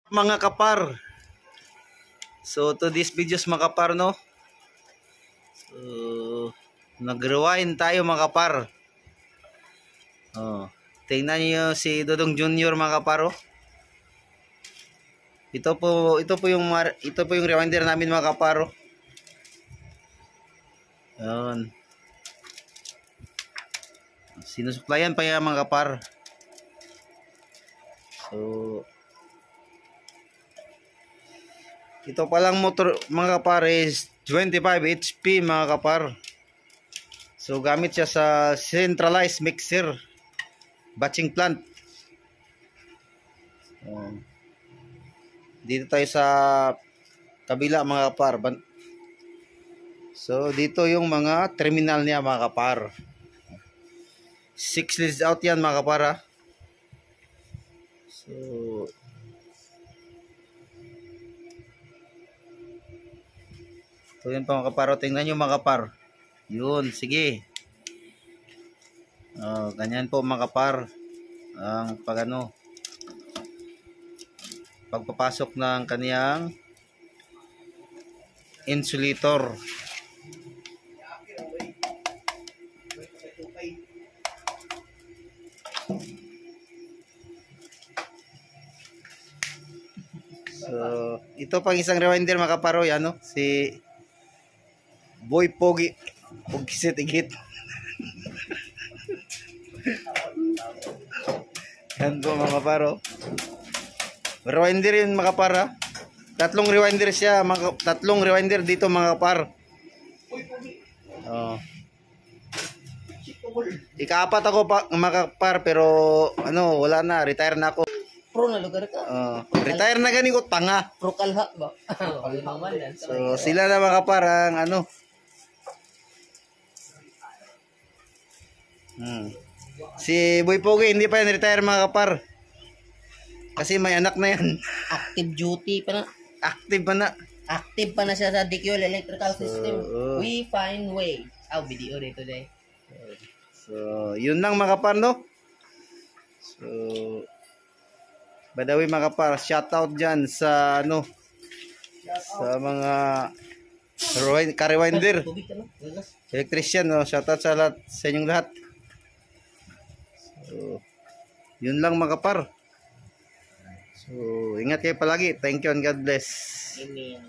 Mga kapar, so to this videos mga kapar, no, so nag-rewind tayo mga kapar. Tingnan niyo si Dodong Junior mga kapar, oh. Ito po yung rewinder namin mga kapar, oh. Ayun, sinusuplayan pa yan mga kapar. So ito palang motor mga kapar is 25 HP mga kapar. So gamit siya sa centralized mixer batching plant. Dito tayo sa kabila mga kapar. So dito yung mga terminal niya mga kapar. 6 leads out yan mga kapar, ha? So ito yun pa mga kapar. Tingnan nyo mga kapar. Yun, sige. Ganyan po mga kapar ang pagpapasok ng kaniyang insulator. So ito pang isang rewinder mga kaparo, yan, no? Si Boy Pogi Sitigit. Yan po mga kaparo. Rewinder yun mga kapar, tatlong rewinder siya, tatlong rewinder dito mga kapar. Ikaapat ako pa mga kapar, pero wala na, retire na ako. Pro na lugar ka. Retire na gani ko, tanga. Pro kalha ba? So sila na mga kapar ang Si Boy Pogi hindi pa yan retire mga kapar. Kasi may anak na yan. Active duty pa na. Active pa na. Active pa na siya sa DQL electrical system. We find way. Video day today. So yun lang mga kapar, no? So by the way mga kapar, shout out dyan sa sa mga ka-rewinder, electrician, no? Shout out sa lahat, sa inyong lahat. So yun lang mga kapar. So ingat kayo palagi. Thank you and God bless. Amen.